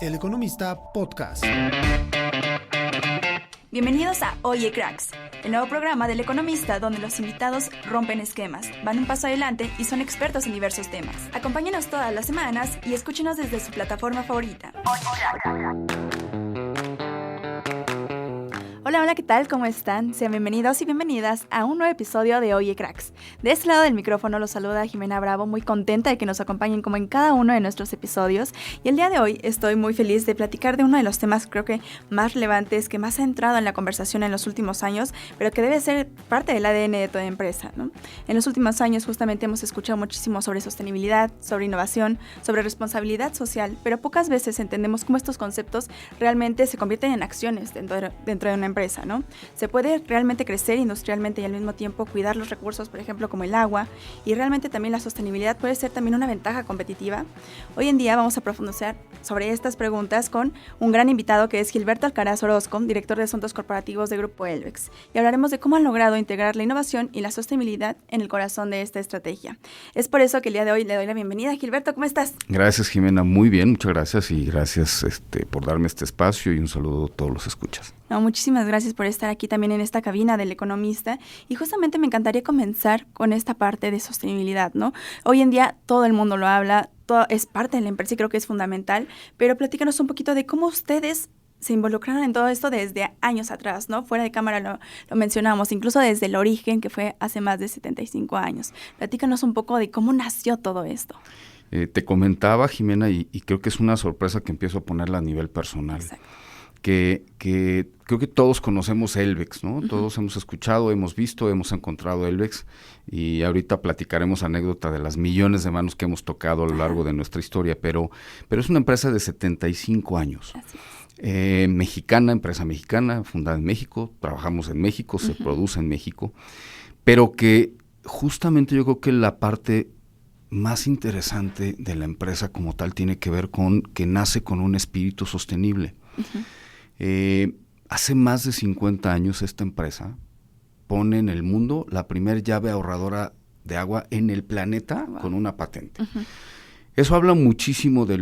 El Economista Podcast. Bienvenidos a Oye Cracks, el nuevo programa del Economista donde los invitados rompen esquemas, van un paso adelante y son expertos en diversos temas. Acompáñenos todas las semanas y escúchenos desde su plataforma favorita. Hola, ¿qué tal? ¿Cómo están? Sean bienvenidos y bienvenidas a un nuevo episodio de Oye Cracks. De este lado del micrófono los saluda Jimena Bravo, muy contenta de que nos acompañen como en cada uno de nuestros episodios. Y el día de hoy estoy muy feliz de platicar de uno de los temas creo que más relevantes, que más ha entrado en la conversación en los últimos años, pero que debe ser parte del ADN de toda empresa, ¿no? En los últimos años justamente hemos escuchado muchísimo sobre sostenibilidad, sobre innovación, sobre responsabilidad social, pero pocas veces entendemos cómo estos conceptos realmente se convierten en acciones dentro de una empresa, ¿no? Se puede realmente crecer industrialmente y al mismo tiempo cuidar los recursos, por ejemplo, como el agua, y realmente también la sostenibilidad puede ser también una ventaja competitiva. Hoy en día vamos a profundizar sobre estas preguntas con un gran invitado que es Gilberto Alcaraz Orozco, director de Asuntos Corporativos de Grupo Elvex, y hablaremos de cómo han logrado integrar la innovación y la sostenibilidad en el corazón de esta estrategia. Es por eso que el día de hoy le doy la bienvenida. Gilberto, ¿cómo estás? Gracias, Jimena, muy bien, muchas gracias y gracias por darme este espacio y un saludo a todos los escuchas. No, muchísimas gracias por estar aquí también en esta cabina del Economista, y justamente me encantaría comenzar con esta parte de sostenibilidad, ¿no? Hoy en día todo el mundo lo habla, todo es parte de la empresa y creo que es fundamental, pero platícanos un poquito de cómo ustedes se involucraron en todo esto desde años atrás, ¿no? Fuera de cámara lo mencionamos, incluso desde el origen, que fue hace más de 75 años. Platícanos un poco de cómo nació todo esto. Te comentaba, Jimena, y creo que es una sorpresa que empiezo a ponerla a nivel personal. Exacto. Que creo que todos conocemos Elvex, ¿no? Uh-huh. Todos hemos escuchado, hemos visto, hemos encontrado Elvex, y ahorita platicaremos anécdota de las millones de manos que hemos tocado a lo largo de nuestra historia, pero es una empresa de 75 años. Así es. Empresa mexicana, fundada en México, trabajamos en México, se produce en México, pero que justamente yo creo que la parte más interesante de la empresa como tal tiene que ver con que nace con un espíritu sostenible. Uh-huh. Hace más de 50 años esta empresa pone en el mundo la primer llave ahorradora de agua en el planeta. Wow. Con una patente. Uh-huh. Eso habla muchísimo de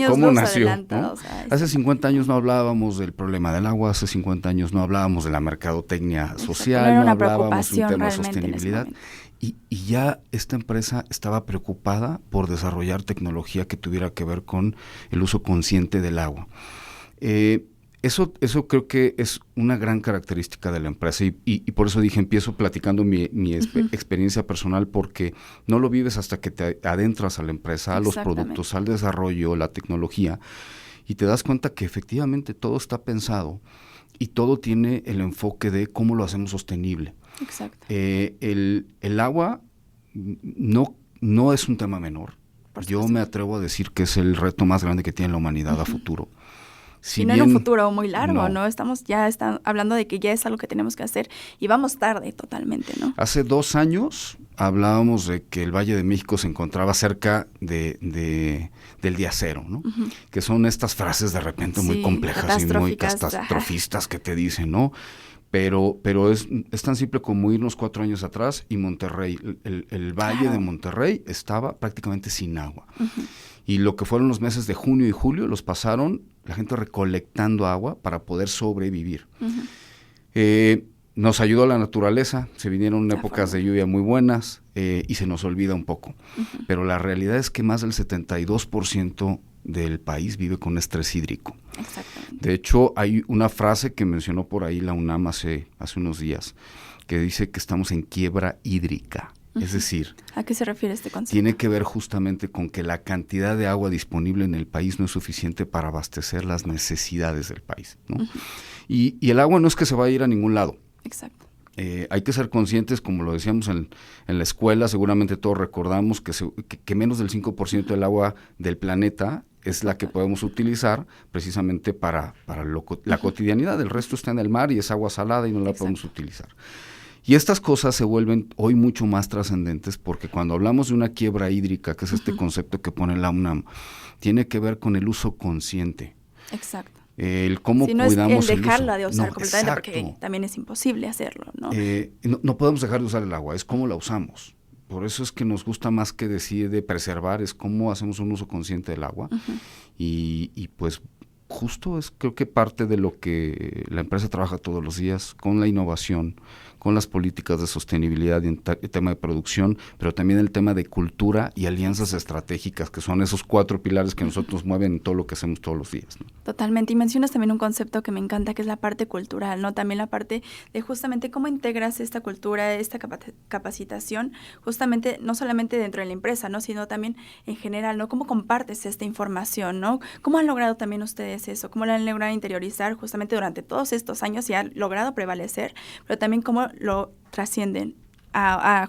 cómo nació, ¿no? Hace 50 años no hablábamos del problema del agua, hace 50 años no hablábamos de la mercadotecnia social, no hablábamos de un tema de sostenibilidad. Y ya esta empresa estaba preocupada por desarrollar tecnología que tuviera que ver con el uso consciente del agua. Eso creo que es una gran característica de la empresa y por eso dije, empiezo platicando mi experiencia personal, porque no lo vives hasta que te adentras a la empresa, a los productos, al desarrollo, la tecnología, y te das cuenta que efectivamente todo está pensado y todo tiene el enfoque de cómo lo hacemos sostenible. Exacto. El agua no es un tema menor. Yo me atrevo a decir que es el reto más grande que tiene la humanidad a futuro. Si no en un futuro muy largo, ¿no? Estamos hablando de que ya es algo que tenemos que hacer y vamos tarde totalmente, ¿no? Hace 2 años hablábamos de que el Valle de México se encontraba cerca del día cero, ¿no? Uh-huh. Que son estas frases de repente muy complejas y muy catastrofistas que te dicen, ¿no? Pero es tan simple como irnos 4 años atrás y Monterrey, el Valle de Monterrey estaba prácticamente sin agua. Uh-huh. Y lo que fueron los meses de junio y julio los pasaron la gente recolectando agua para poder sobrevivir. Uh-huh. Nos ayudó la naturaleza, se vinieron épocas de lluvia muy buenas y se nos olvida un poco. Uh-huh. Pero la realidad es que más del 72% del país vive con estrés hídrico. Exactamente. De hecho, hay una frase que mencionó por ahí la UNAM hace unos días, que dice que estamos en quiebra hídrica. Uh-huh. Es decir, ¿a qué se refiere este concepto? Tiene que ver justamente con que la cantidad de agua disponible en el país no es suficiente para abastecer las necesidades del país, ¿no? Uh-huh. Y el agua no es que se vaya a ir a ningún lado. Exacto. Hay que ser conscientes, como lo decíamos en la escuela, seguramente todos recordamos que menos del 5% del agua del planeta es la que podemos utilizar precisamente para la cotidianidad. El resto está en el mar y es agua salada y no la podemos utilizar. Y estas cosas se vuelven hoy mucho más trascendentes porque cuando hablamos de una quiebra hídrica, que es este concepto que pone la UNAM, tiene que ver con el uso consciente. Exacto. El cómo si no cuidamos es el dejarla uso. de usar No, completamente, exacto. porque también es imposible hacerlo, ¿no? No podemos dejar de usar el agua, es cómo la usamos. Por eso es que nos gusta más que decir de preservar, es cómo hacemos un uso consciente del agua. Y pues justo es creo que parte de lo que la empresa trabaja todos los días, con la innovación, con las políticas de sostenibilidad y en tema de producción, pero también el tema de cultura y alianzas estratégicas, que son esos 4 pilares que nosotros mueven en todo lo que hacemos todos los días, ¿no? Totalmente. Y mencionas también un concepto que me encanta, que es la parte cultural, ¿no? También la parte de justamente cómo integras esta cultura, esta capacitación, justamente no solamente dentro de la empresa, ¿no? Sino también en general, ¿no? Cómo compartes esta información, ¿no? ¿Cómo han logrado también ustedes eso? ¿Cómo lo han logrado interiorizar justamente durante todos estos años y han logrado prevalecer? Pero también cómo lo trascienden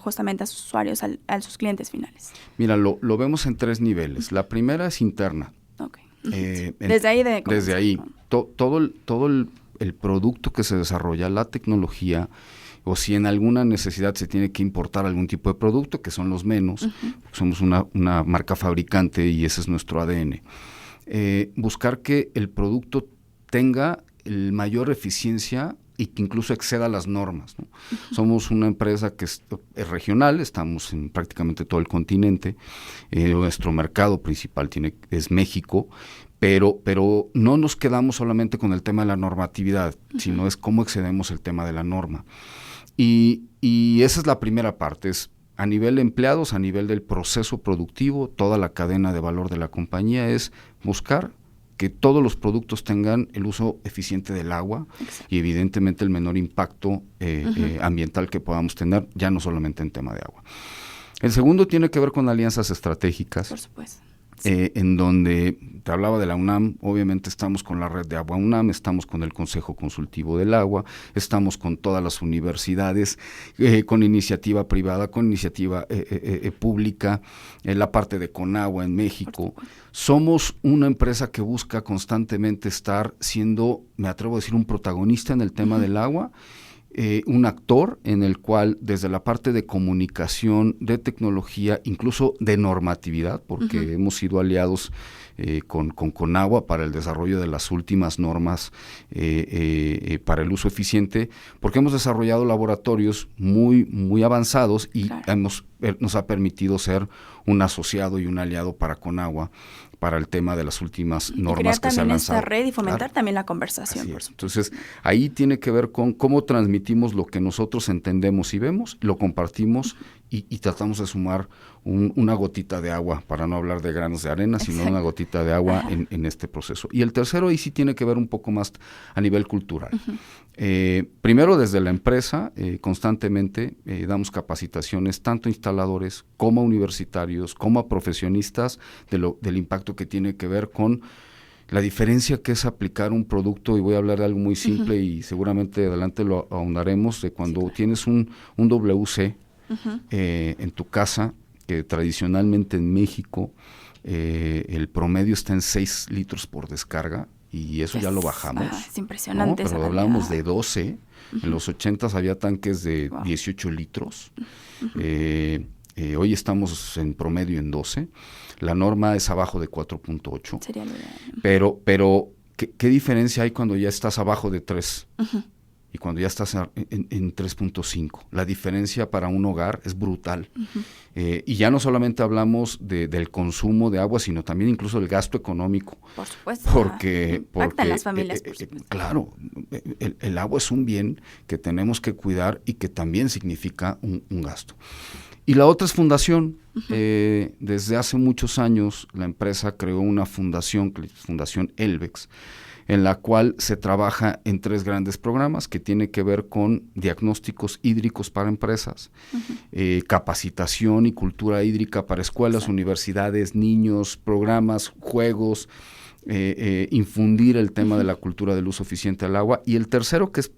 justamente a sus usuarios, a sus clientes finales. Mira, lo vemos en 3 niveles. La primera es interna. Okay. Desde ahí. Todo el producto que se desarrolla, la tecnología, o si en alguna necesidad se tiene que importar algún tipo de producto, que son los menos, somos una marca fabricante y ese es nuestro ADN. Buscar que el producto tenga el mayor eficiencia y que incluso exceda las normas, ¿no? Somos una empresa que es regional, estamos en prácticamente todo el continente, nuestro mercado principal es México, pero no nos quedamos solamente con el tema de la normatividad, sino es cómo excedemos el tema de la norma. Y esa es la primera parte, es a nivel de empleados, a nivel del proceso productivo, toda la cadena de valor de la compañía es buscar que todos los productos tengan el uso eficiente del agua. Exacto. Y evidentemente el menor impacto ambiental que podamos tener, ya no solamente en tema de agua. El segundo tiene que ver con alianzas estratégicas. Por supuesto. En donde te hablaba de la UNAM, obviamente estamos con la red de agua UNAM, estamos con el Consejo Consultivo del Agua, estamos con todas las universidades, con iniciativa privada, con iniciativa pública, la parte de Conagua en México. Somos una empresa que busca constantemente estar siendo, me atrevo a decir, un protagonista en el tema del agua, un actor en el cual desde la parte de comunicación, de tecnología, incluso de normatividad, porque hemos sido aliados con Conagua para el desarrollo de las últimas normas para el uso eficiente, porque hemos desarrollado laboratorios muy avanzados y nos ha permitido ser un asociado y un aliado para Conagua para el tema de las últimas normas que se han lanzado. Esta red y fomentar también la conversación. Por supuesto. Entonces, ahí tiene que ver con cómo transmitimos lo que nosotros entendemos y vemos, lo compartimos y tratamos de sumar una gotita de agua, para no hablar de granos de arena, sino una gotita de agua en este proceso. Y el tercero ahí sí tiene que ver un poco más a nivel cultural. Primero, desde la empresa, constantemente damos capacitaciones tanto a instaladores como a universitarios, como a profesionistas del impacto que tiene que ver con la diferencia que es aplicar un producto, y voy a hablar de algo muy simple y seguramente adelante lo ahondaremos, de cuando tienes un WC en tu casa, que tradicionalmente en México el promedio está en 6 litros por descarga, y eso ya lo bajamos. Es impresionante. ¿No? Pero hablábamos de 12, en los 80s había tanques de 18 litros, hoy estamos en promedio en 12, la norma es abajo de 4.8. Sería lo ideal. Pero ¿qué diferencia hay cuando ya estás abajo de 3? Y cuando ya estás en 3.5, la diferencia para un hogar es brutal. Y ya no solamente hablamos del consumo de agua, sino también incluso del gasto económico. Por supuesto. Porque impacta en las familias, por supuesto. Claro, el agua es un bien que tenemos que cuidar y que también significa un gasto. Y la otra es fundación. Desde hace muchos años la empresa creó una fundación, Fundación Elbex, en la cual se trabaja en 3 grandes programas que tiene que ver con diagnósticos hídricos para empresas, capacitación y cultura hídrica para escuelas, universidades, niños, programas, juegos, infundir el tema de la cultura del uso eficiente del agua. Y el tercero, que es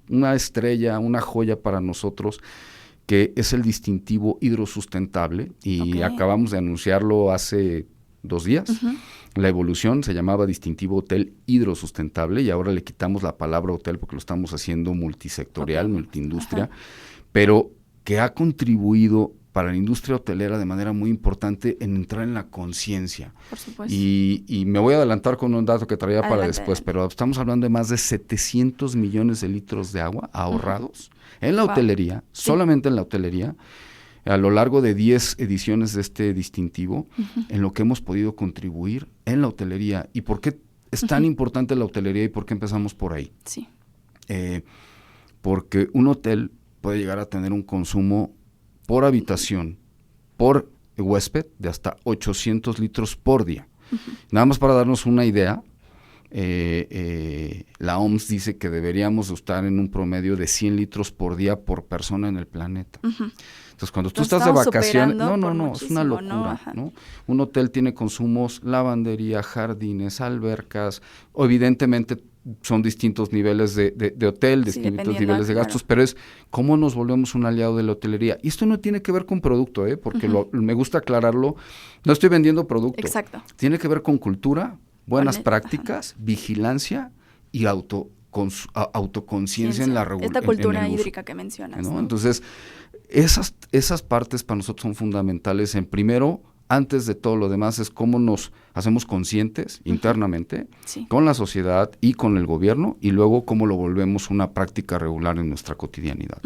una estrella, una joya para nosotros, que es el distintivo hidrosustentable, y acabamos de anunciarlo hace 2 días. La evolución se llamaba distintivo hotel hidrosustentable, y ahora le quitamos la palabra hotel porque lo estamos haciendo multisectorial, multiindustria, pero que ha contribuido para la industria hotelera de manera muy importante en entrar en la conciencia. Por supuesto. Y me voy a adelantar con un dato que traía para después, pero estamos hablando de más de 700 millones de litros de agua ahorrados en la hotelería, solamente en la hotelería, a lo largo de 10 ediciones de este distintivo, en lo que hemos podido contribuir en la hotelería. ¿Y por qué es tan importante la hotelería y por qué empezamos por ahí? Sí. Porque un hotel puede llegar a tener un consumo por habitación, por huésped, de hasta 800 litros por día. Nada más para darnos una idea, la OMS dice que deberíamos estar en un promedio de 100 litros por día por persona en el planeta. Entonces, cuando tú estás de vacaciones, no, es una locura, ¿no? Un hotel tiene consumos, lavandería, jardines, albercas, o evidentemente son distintos niveles de hotel, distintos niveles de gastos, pero es cómo nos volvemos un aliado de la hotelería. Y esto no tiene que ver con producto, porque me gusta aclararlo, no estoy vendiendo producto. Exacto. Tiene que ver con cultura, buenas prácticas, vigilancia y autoconciencia en la regulación. Esta cultura hídrica que mencionas, ¿no? Entonces, esas partes para nosotros son fundamentales. En primero, antes de todo lo demás, es cómo nos hacemos conscientes internamente con la sociedad y con el gobierno, y luego cómo lo volvemos una práctica regular en nuestra cotidianidad.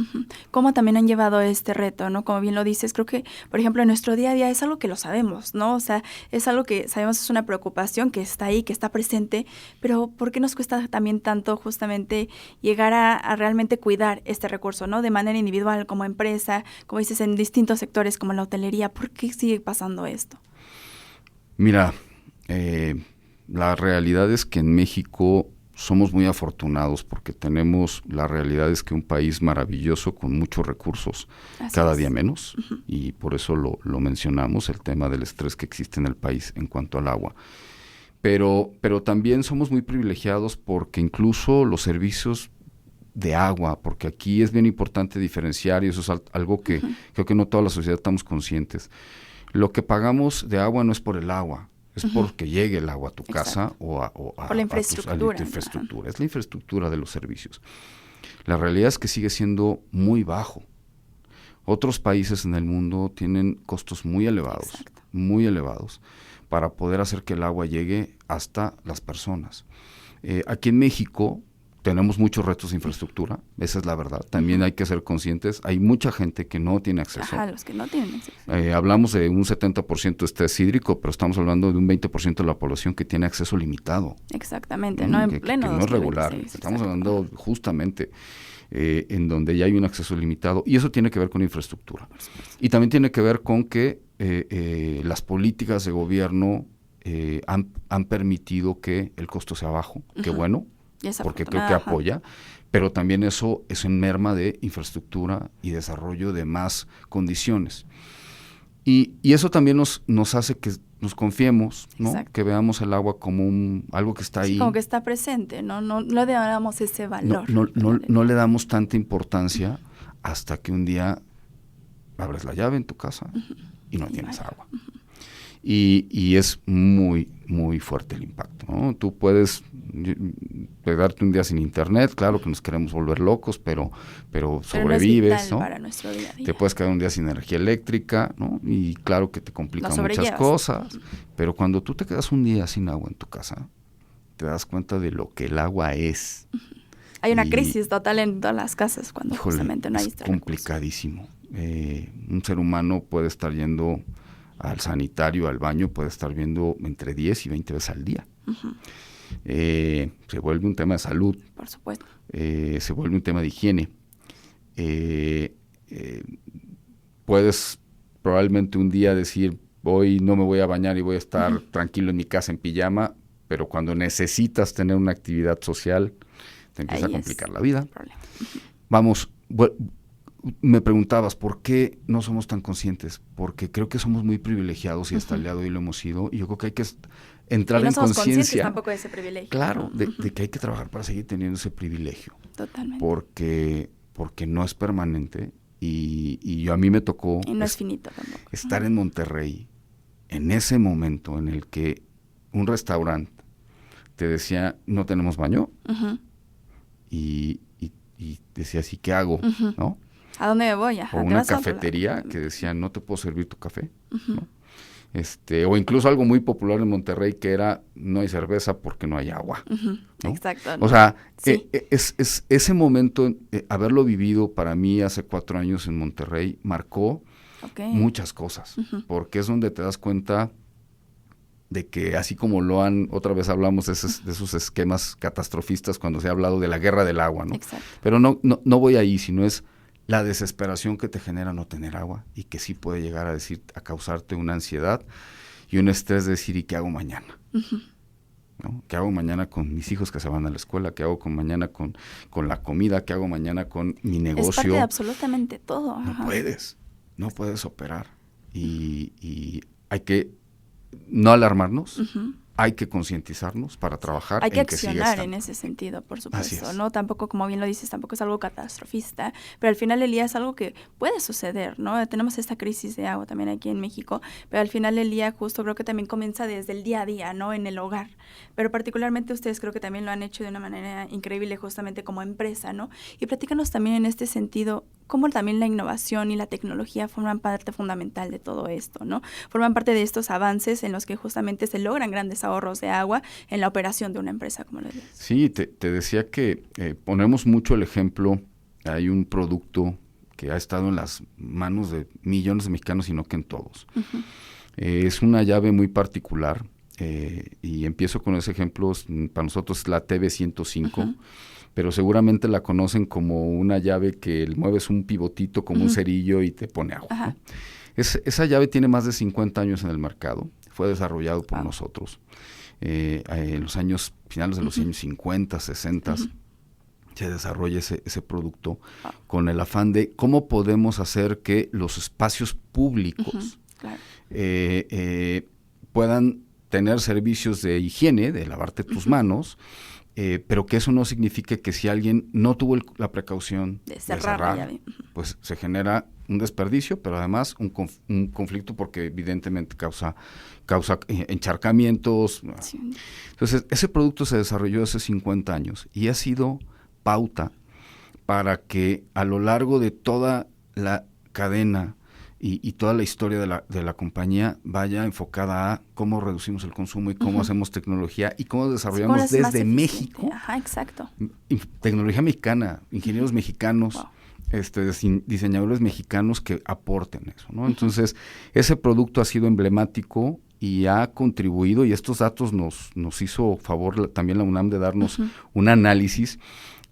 ¿Cómo también han llevado este reto, no? Como bien lo dices, creo que, por ejemplo, en nuestro día a día es algo que lo sabemos, ¿no? O sea, es algo que sabemos, es una preocupación que está ahí, que está presente, pero ¿por qué nos cuesta también tanto justamente llegar a realmente cuidar este recurso, ¿no? De manera individual, como empresa, como dices, en distintos sectores como la hotelería. ¿Por qué sigue pasando esto? Mira, la realidad es que en México somos muy afortunados porque la realidad es que un país maravilloso con muchos recursos, cada día menos, y por eso lo mencionamos, el tema del estrés que existe en el país en cuanto al agua. Pero también somos muy privilegiados porque incluso los servicios de agua, porque aquí es bien importante diferenciar, y eso es algo que creo que no toda la sociedad estamos conscientes. Lo que pagamos de agua no es por el agua, es porque llegue el agua a tu casa o a por la infraestructura. Es la infraestructura de los servicios. La realidad es que sigue siendo muy bajo. Otros países en el mundo tienen costos muy elevados para poder hacer que el agua llegue hasta las personas. Aquí en México tenemos muchos retos de infraestructura, esa es la verdad. También hay que ser conscientes, hay mucha gente que no tiene acceso. Los que no tienen acceso. Hablamos de un 70% de estrés hídrico, pero estamos hablando de un 20% de la población que tiene acceso limitado. Exactamente, ¿no? En pleno que no es regular. Estamos hablando justamente en donde ya hay un acceso limitado, y eso tiene que ver con infraestructura. Y también tiene que ver con que las políticas de gobierno han permitido que el costo sea bajo, qué bueno, porque creo que apoya, pero también eso es en merma de infraestructura y desarrollo de más condiciones. Y eso también nos hace que nos confiemos, ¿no? Que veamos el agua como algo que está ahí. Como que está presente, ¿no? No le damos ese valor. No le damos tanta importancia hasta que un día abres la llave en tu casa y no tienes agua. Y es muy, muy fuerte el impacto, ¿no? Tú puedes quedarte un día sin internet, claro que nos queremos volver locos, pero sobrevives, ¿no? Para nuestro día a día. Te puedes quedar un día sin energía eléctrica, ¿no? Y claro que te complica muchas cosas, pero cuando tú te quedas un día sin agua en tu casa, te das cuenta de lo que el agua es. Hay una crisis total en todas las casas cuando justamente no hay este recurso. Es complicadísimo. Un ser humano puede estar yendo al sanitario, al baño, puede estar viendo entre 10 y 20 veces al día. Se vuelve un tema de salud. Por supuesto. Se vuelve un tema de higiene. Puedes probablemente un día decir, hoy no me voy a bañar y voy a estar tranquilo en mi casa en pijama, pero cuando necesitas tener una actividad social, te empieza a complicar la vida. Vamos, me preguntabas, ¿por qué no somos tan conscientes? Porque creo que somos muy privilegiados y hasta el día de hoy lo hemos sido, y yo creo que hay que entrar en conciencia. No somos conscientes tampoco de ese privilegio. Claro, de que hay que trabajar para seguir teniendo ese privilegio. Totalmente. Porque no es permanente, y a mí me tocó y no es finito tampoco. Estar en Monterrey en ese momento en el que un restaurante te decía, no tenemos baño, y decía, ¿sí qué hago? ¿No? ¿A dónde me voy? O una cafetería que decía, no te puedo servir tu café, ¿no? O incluso algo muy popular en Monterrey que era, no hay cerveza porque no hay agua, ¿no? Exacto. ¿no? O sea, sí. Ese momento, haberlo vivido para mí hace 4 años en Monterrey, marcó Okay. Muchas cosas, porque es donde te das cuenta de que así como otra vez hablamos de esos esquemas catastrofistas cuando se ha hablado de la guerra del agua, ¿no? Exacto. Pero no voy ahí, sino es la desesperación que te genera no tener agua y que sí puede llegar a causarte una ansiedad y un estrés de decir, ¿y qué hago mañana? ¿No? ¿Qué hago mañana con mis hijos que se van a la escuela? ¿Qué hago mañana con la comida? ¿Qué hago mañana con mi negocio? Es parte de absolutamente todo. No puedes operar y hay que no alarmarnos, hay que concientizarnos para trabajar. Hay que accionar en ese sentido, por supuesto, ¿no? Tampoco, como bien lo dices, tampoco es algo catastrofista, pero al final del día es algo que puede suceder, ¿no? Tenemos esta crisis de agua también aquí en México, pero al final del día justo creo que también comienza desde el día a día, ¿no? En el hogar, pero particularmente ustedes creo que también lo han hecho de una manera increíble justamente como empresa, ¿no? Y platícanos también en este sentido, cómo también la innovación y la tecnología forman parte fundamental de todo esto, ¿no? Forman parte de estos avances en los que justamente se logran grandes ahorros de agua en la operación de una empresa, como lo dices. Sí, te decía que ponemos mucho el ejemplo, hay un producto que ha estado en las manos de millones de mexicanos y no que en todos. Es una llave muy particular y empiezo con ese ejemplo, para nosotros es la TB105, pero seguramente la conocen como una llave que mueves un pivotito como un cerillo y te pone agua, ¿no? Esa llave tiene más de 50 años en el mercado, fue desarrollado por nosotros. En los finales de los años 50, 60, se desarrolla ese producto con el afán de cómo podemos hacer que los espacios públicos puedan tener servicios de higiene, de lavarte tus manos, pero que eso no signifique que si alguien no tuvo la precaución de cerrar, pues se genera un desperdicio, pero además un conflicto porque evidentemente causa encharcamientos. Sí. Entonces, ese producto se desarrolló hace 50 años y ha sido pauta para que a lo largo de toda la cadena y toda la historia de la compañía vaya enfocada a cómo reducimos el consumo y cómo hacemos tecnología y cómo desarrollamos desde México. Exacto. Tecnología mexicana, ingenieros mexicanos, diseñadores mexicanos que aporten eso, ¿no? Entonces, ese producto ha sido emblemático y ha contribuido, y estos datos nos hizo favor también la UNAM de darnos un análisis.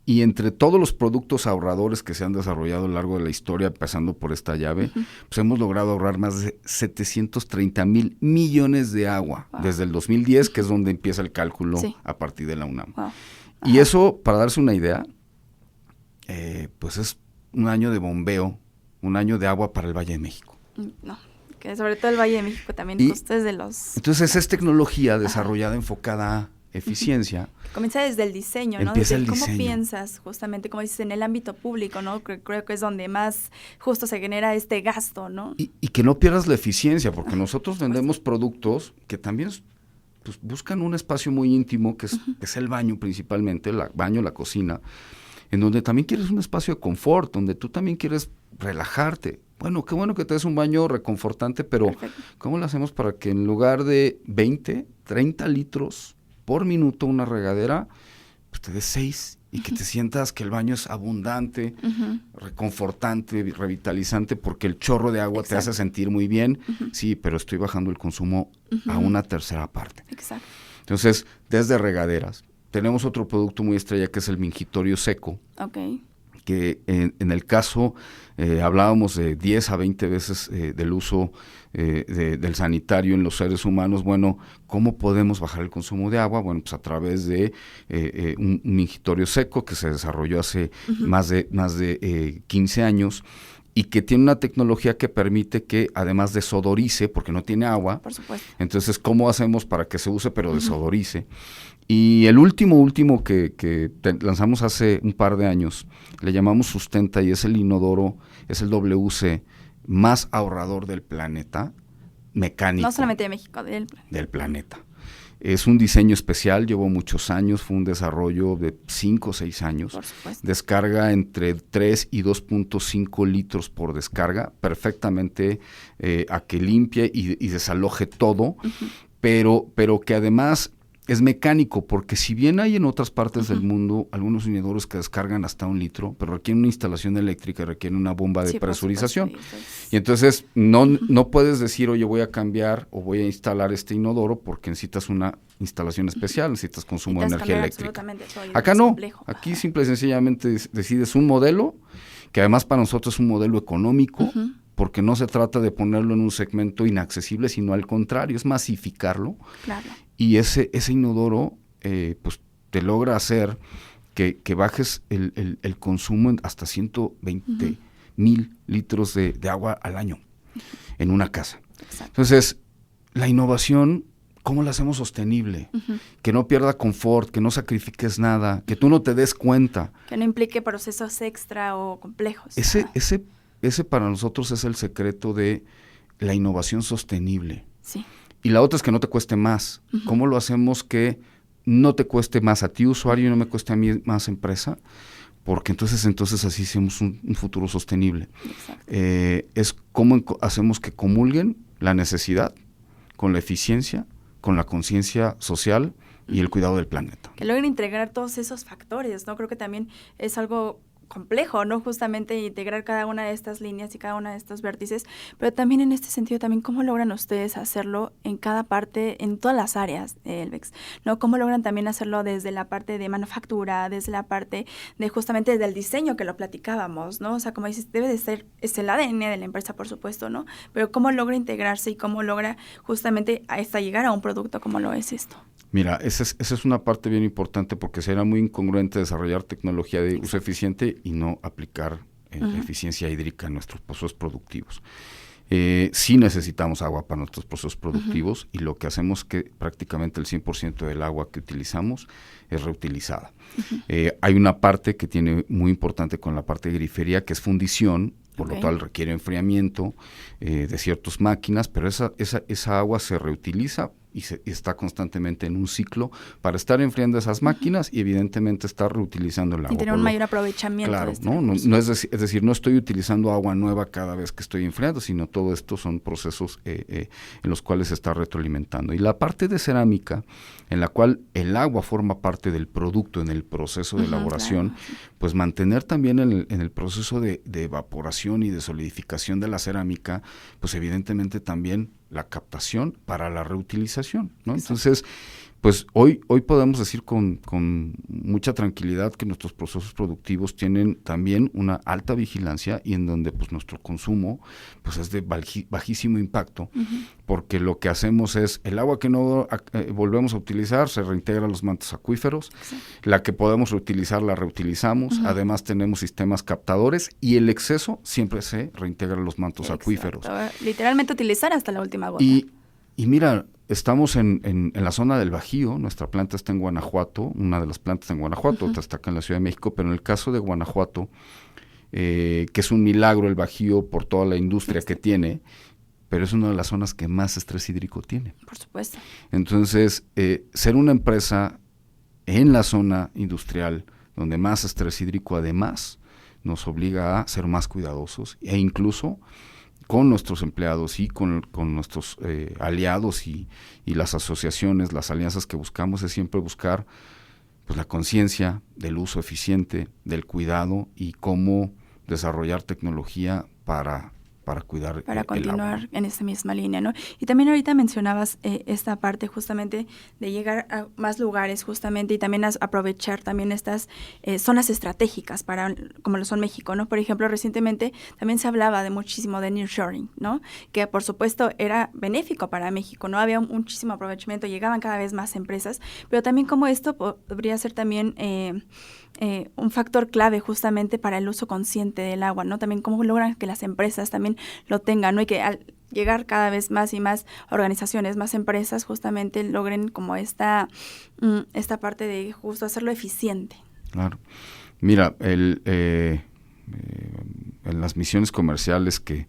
Y entre todos los productos ahorradores que se han desarrollado a lo largo de la historia, empezando por esta llave, pues hemos logrado ahorrar más de 730,000 millones de agua desde el 2010, que es donde empieza el cálculo a partir de la UNAM. Y eso, para darse una idea, pues es un año de bombeo, un año de agua para el Valle de México. No, que sobre todo el Valle de México también justo es de los... Entonces es tecnología desarrollada, enfocada a eficiencia. Comienza desde el diseño, ¿no? Empieza desde el cómo diseño. Piensas, justamente, como dices, en el ámbito público, ¿no? Creo que es donde más justo se genera este gasto, ¿no? Y que no pierdas la eficiencia, porque nosotros vendemos productos que también pues, buscan un espacio muy íntimo, que es el baño principalmente, el baño, la cocina, en donde también quieres un espacio de confort, donde tú también quieres relajarte. Bueno, qué bueno que te des un baño reconfortante, pero perfecto. ¿Cómo lo hacemos para que en lugar de 20, 30 litros por minuto una regadera, pues te des 6 y que te sientas que el baño es abundante, reconfortante, revitalizante, porque el chorro de agua te hace sentir muy bien, sí, pero estoy bajando el consumo a una tercera parte. Exacto. Entonces, desde regaderas, tenemos otro producto muy estrella que es el mingitorio seco. Okay. Que en el caso, hablábamos de 10 a 20 veces del uso del sanitario en los seres humanos. Bueno, ¿cómo podemos bajar el consumo de agua? Bueno, pues a través de un mingitorio seco que se desarrolló hace más de 15 años y que tiene una tecnología que permite que además desodorice, porque no tiene agua. Por supuesto. Entonces, ¿cómo hacemos para que se use pero desodorice? Y el último que lanzamos hace un par de años, le llamamos Sustenta, y es el inodoro, es el WC más ahorrador del planeta, mecánico. No solamente de México, del planeta. Es un diseño especial, llevó muchos años, fue un desarrollo de 5 o 6 años. Por supuesto. Descarga entre 3 y 2.5 litros por descarga, perfectamente a que limpie y desaloje todo, pero que además es mecánico, porque si bien hay en otras partes del mundo algunos inodoros que descargan hasta 1 litro, pero requieren una instalación eléctrica, requieren una bomba de presurización. Y entonces no puedes decir, oye, voy a cambiar o voy a instalar este inodoro porque necesitas una instalación especial, necesitas consumo de energía eléctrica. Acá no, aquí simple y sencillamente decides un modelo, que además para nosotros es un modelo económico, porque no se trata de ponerlo en un segmento inaccesible, sino al contrario, es masificarlo. Claro. Y ese inodoro pues te logra hacer que bajes el consumo hasta 120,000 litros de agua al año en una casa. Exacto. Entonces, la innovación, ¿cómo la hacemos sostenible? Que no pierda confort, que no sacrifiques nada, que tú no te des cuenta. Que no implique procesos extra o complejos. Ese para nosotros es el secreto de la innovación sostenible. Sí. Y la otra es que no te cueste más. ¿Cómo lo hacemos que no te cueste más a ti, usuario, y no me cueste a mí más, empresa? Porque entonces así hacemos un futuro sostenible. Es cómo hacemos que comulguen la necesidad con la eficiencia, con la conciencia social y el cuidado del planeta. Que logren integrar todos esos factores, ¿no? Creo que también es algo complejo, ¿no? Justamente integrar cada una de estas líneas y cada una de estos vértices, pero también en este sentido, también cómo logran ustedes hacerlo en cada parte, en todas las áreas de Elbex, ¿no? Cómo logran también hacerlo desde la parte de manufactura, desde la parte de justamente desde el diseño que lo platicábamos, ¿no? O sea, como dices, debe de ser, es el ADN de la empresa, por supuesto, ¿no? Pero cómo logra integrarse y cómo logra justamente hasta llegar a un producto como lo es esto. Mira, esa es una parte bien importante, porque será muy incongruente desarrollar tecnología de uso eficiente y no aplicar eficiencia hídrica en nuestros procesos productivos. Sí necesitamos agua para nuestros procesos productivos, y lo que hacemos es que prácticamente el 100% del agua que utilizamos es reutilizada. Hay una parte que tiene muy importante con la parte de grifería, que es fundición, por lo cual requiere enfriamiento de ciertas máquinas, pero esa agua se reutiliza y está constantemente en un ciclo para estar enfriando esas máquinas y evidentemente estar reutilizando el agua. Y tener un mayor aprovechamiento. Claro, no es decir, no estoy utilizando agua nueva cada vez que estoy enfriando, sino todo esto son procesos en los cuales se está retroalimentando. Y la parte de cerámica, en la cual el agua forma parte del producto en el proceso de elaboración, pues mantener también en el proceso de evaporación y de solidificación de la cerámica, pues evidentemente también la captación para la reutilización, ¿no? Entonces, pues hoy podemos decir con mucha tranquilidad que nuestros procesos productivos tienen también una alta vigilancia, y en donde pues nuestro consumo pues es de bajísimo impacto, porque lo que hacemos es el agua que no volvemos a utilizar se reintegra a los mantos acuíferos, la que podemos reutilizar la reutilizamos, además tenemos sistemas captadores, y el exceso siempre se reintegra a los mantos acuíferos. Literalmente utilizar hasta la última gota. Y mira, estamos en la zona del Bajío, nuestra planta está en Guanajuato, una de las plantas en Guanajuato, otra está acá en la Ciudad de México, pero en el caso de Guanajuato, que es un milagro el Bajío por toda la industria que tiene, pero es una de las zonas que más estrés hídrico tiene. Por supuesto. Entonces, ser una empresa en la zona industrial donde más estrés hídrico además nos obliga a ser más cuidadosos, e incluso con nuestros empleados y con nuestros aliados y las asociaciones, las alianzas que buscamos, es siempre buscar pues la conciencia del uso eficiente, del cuidado, y cómo desarrollar tecnología para cuidar para continuar en esa misma línea, ¿no? Y también ahorita mencionabas esta parte justamente de llegar a más lugares justamente, y también aprovechar también estas zonas estratégicas para, como lo son México, ¿no? Por ejemplo, recientemente también se hablaba de muchísimo de nearshoring, ¿no? Que por supuesto era benéfico para México, ¿no? Había muchísimo aprovechamiento, llegaban cada vez más empresas, pero también como esto podría ser también un factor clave justamente para el uso consciente del agua, ¿no? También cómo logran que las empresas también lo tengan, ¿no? Y que al llegar cada vez más y más organizaciones, más empresas, justamente logren como esta parte de justo hacerlo eficiente. Claro. Mira, en las misiones comerciales que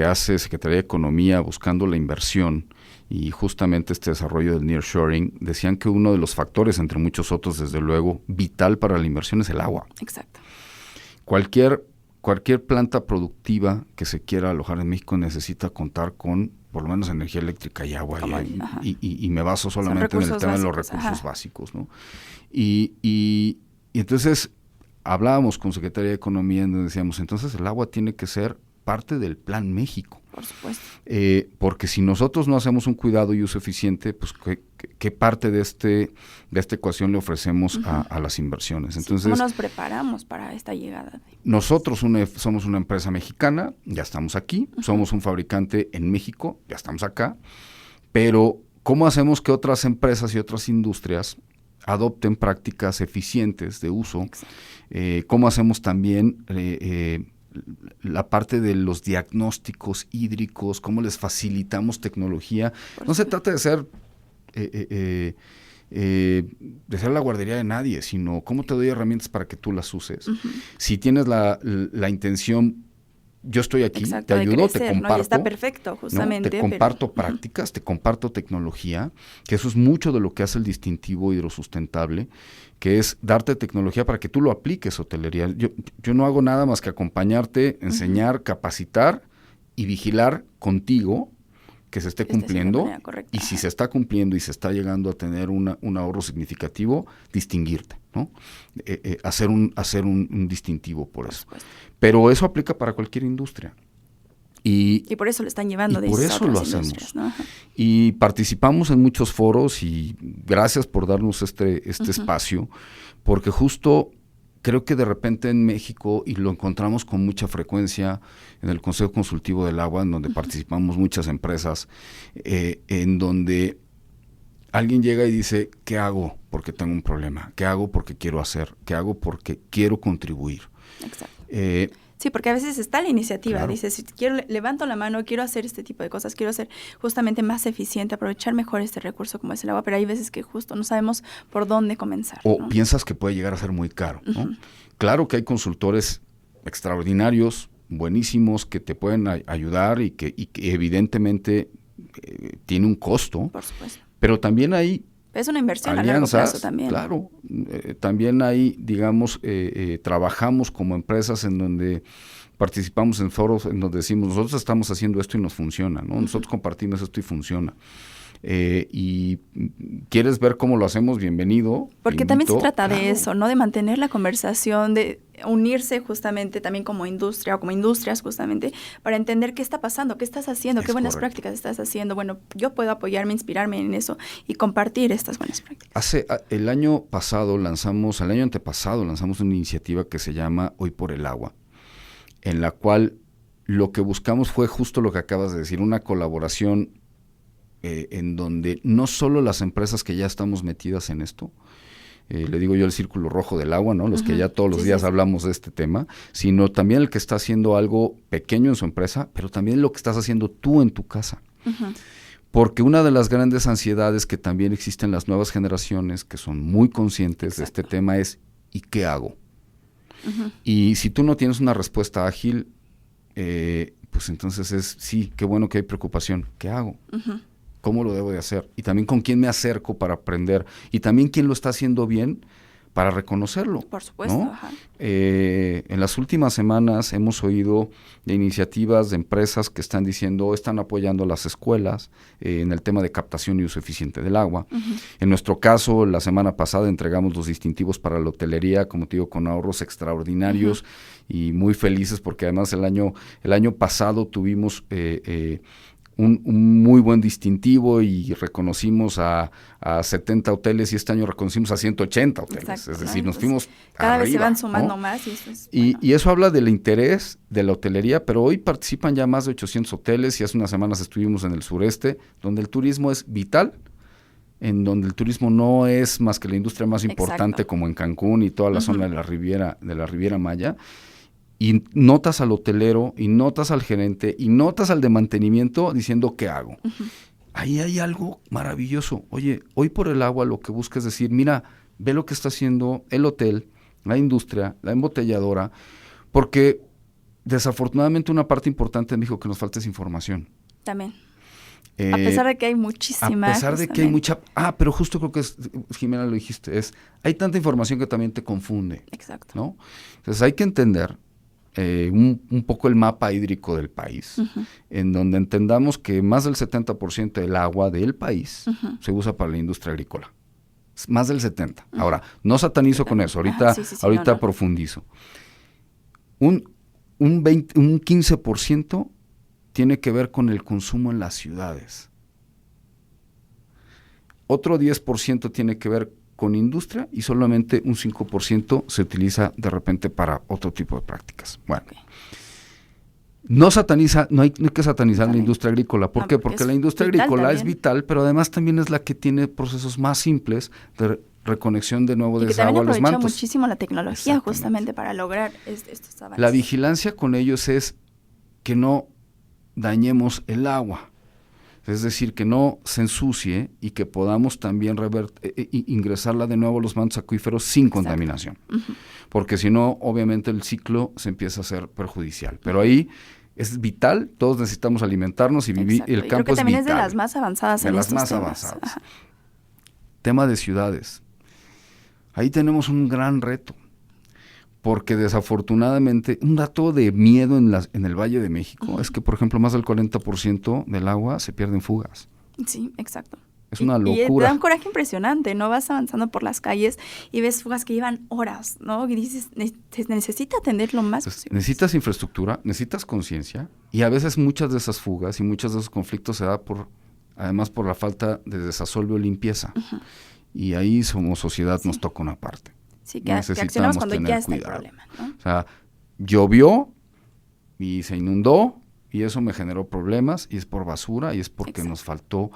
hace Secretaría de Economía buscando la inversión y justamente este desarrollo del nearshoring, decían que uno de los factores, entre muchos otros, desde luego, vital para la inversión es el agua. Exacto. Cualquier planta productiva que se quiera alojar en México necesita contar con por lo menos energía eléctrica y agua, Como y me baso solamente en el tema de los recursos básicos, ¿no? Y entonces hablábamos con Secretaría de Economía, donde decíamos, entonces el agua tiene que ser parte del Plan México. Por supuesto. Porque si nosotros no hacemos un cuidado y uso eficiente, pues ¿qué parte de esta ecuación le ofrecemos a las inversiones? Entonces, ¿cómo nos preparamos para esta llegada? Nosotros somos una empresa mexicana, ya estamos aquí, somos un fabricante en México, ya estamos acá, pero ¿cómo hacemos que otras empresas y otras industrias adopten prácticas eficientes de uso? ¿Cómo hacemos también la parte de los diagnósticos hídricos? ¿Cómo les facilitamos tecnología? No se trata de ser la guardería de nadie, sino cómo te doy herramientas para que tú las uses. Si tienes la intención, yo estoy aquí, te ayudo, te comparto. ¿no? Y está perfecto, justamente. ¿no? Te comparto prácticas, te comparto tecnología, que eso es mucho de lo que hace el distintivo hidrosustentable, que es darte tecnología para que tú lo apliques, hotelería. Yo no hago nada más que acompañarte, enseñar, capacitar y vigilar contigo que se esté cumpliendo, y si se está cumpliendo y se está llegando a tener un ahorro significativo, distinguirte, ¿no? Hacer un distintivo por eso. Pero eso aplica para cualquier industria. Y por eso lo están llevando de por eso lo hacemos, ¿no? Y participamos en muchos foros, y gracias por darnos este espacio, porque justo creo que de repente en México, y lo encontramos con mucha frecuencia en el Consejo Consultivo del Agua, en donde participamos muchas empresas, en donde alguien llega y dice, ¿qué hago porque tengo un problema? ¿Qué hago porque quiero hacer? ¿Qué hago porque quiero contribuir? Exacto. Sí, porque a veces está la iniciativa, claro. Dices, si levanto la mano, quiero hacer este tipo de cosas, quiero ser justamente más eficiente, aprovechar mejor este recurso como es el agua, pero hay veces que justo no sabemos por dónde comenzar. O ¿no? piensas que puede llegar a ser muy caro, ¿no? Claro que hay consultores extraordinarios, buenísimos, que te pueden ayudar y que evidentemente tiene un costo. Por supuesto. Pero también hay es una inversión alianzas, a largo plazo también. Claro, también hay, digamos, trabajamos como empresas en donde participamos en foros en donde decimos, nosotros estamos haciendo esto y nos funciona, ¿no? Nosotros compartimos esto y funciona. Y quieres ver cómo lo hacemos, bienvenido. Porque también se trata de eso, ¿no? De mantener la conversación, de unirse justamente también como industria o como industrias justamente para entender qué está pasando, qué estás haciendo, qué buenas prácticas estás haciendo. Bueno, yo puedo apoyarme, inspirarme en eso y compartir estas buenas prácticas. El año antepasado lanzamos una iniciativa que se llama Hoy por el Agua, en la cual lo que buscamos fue justo lo que acabas de decir, una colaboración en donde no solo las empresas que ya estamos metidas en esto, le digo yo el círculo rojo del agua, ¿no? Los que ya todos los días hablamos de este tema, sino también el que está haciendo algo pequeño en su empresa, pero también lo que estás haciendo tú en tu casa. Porque una de las grandes ansiedades que también existen en las nuevas generaciones, que son muy conscientes de este tema, es ¿y qué hago? Y si tú no tienes una respuesta ágil, pues entonces sí, qué bueno que hay preocupación. ¿Qué hago? ¿Cómo lo debo de hacer? Y también con quién me acerco para aprender. Y también quién lo está haciendo bien para reconocerlo. Por supuesto. ¿no? En las últimas semanas hemos oído de iniciativas de empresas que están diciendo, están apoyando a las escuelas en el tema de captación y uso eficiente del agua. En nuestro caso, la semana pasada entregamos los distintivos para la hotelería, como te digo, con ahorros extraordinarios y muy felices porque además el año pasado tuvimos un muy buen distintivo y reconocimos a 70 hoteles y este año reconocimos a 180 hoteles. Exacto, es decir, nos fuimos cada arriba, vez se van sumando, ¿no? Más. Y, eso es, bueno. y eso habla del interés de la hotelería, pero hoy participan ya más de 800 hoteles y hace unas semanas estuvimos en el sureste, donde el turismo es vital, en donde el turismo no es más que la industria más importante, como en Cancún y toda la zona de la Riviera Maya. Y notas al hotelero, y notas al gerente, y notas al de mantenimiento diciendo, ¿qué hago? Ahí hay algo maravilloso. Oye, Hoy por el Agua lo que busca es decir, mira, ve lo que está haciendo el hotel, la industria, la embotelladora, porque desafortunadamente una parte importante me dijo que nos falta esa información. También. A pesar de que hay muchísima. A pesar de que hay mucha. Pero justo creo que Jimena lo dijiste, hay tanta información que también te confunde. Exacto. ¿No? Entonces hay que entender un poco el mapa hídrico del país, en donde entendamos que más del 70% del agua del país se usa para la industria agrícola. Más del 70%. Ahora, no satanizo con eso, ahorita profundizo. Un 15% tiene que ver con el consumo en las ciudades. Otro 10% tiene que ver con industria y solamente un 5% se utiliza de repente para otro tipo de prácticas. Bueno, no hay que satanizar la industria agrícola. ¿Por qué? Porque la industria agrícola también es vital, pero además también es la que tiene procesos más simples de reconexión de nuevo de esa agua a los mantos. Y que también aprovecha muchísimo la tecnología justamente para lograr estos avances. La vigilancia con ellos es que no dañemos el agua. Es decir, que no se ensucie y que podamos también ingresarla de nuevo a los mantos acuíferos sin contaminación. Porque si no, obviamente el ciclo se empieza a hacer perjudicial. Pero ahí es vital, todos necesitamos alimentarnos y vivir. El campo es vital. Creo que también es de las más avanzadas en estos temas. De las más avanzadas. Tema de ciudades. Ahí tenemos un gran reto. Porque desafortunadamente, un dato de miedo en el Valle de México es que, por ejemplo, más del 40% del agua se pierde en fugas. Sí, exacto. Es una locura. Y te da un coraje impresionante, ¿no? Vas avanzando por las calles y ves fugas que llevan horas, ¿no? Y dices, se necesita atender lo más posible. Necesitas infraestructura, necesitas conciencia, y a veces muchas de esas fugas y muchos de esos conflictos se da además por la falta de desasolve o limpieza. Y ahí como sociedad nos toca una parte. Sí, que accionamos cuando ya está el problema, ¿no? O sea, llovió y se inundó y eso me generó problemas y es por basura y es porque nos faltó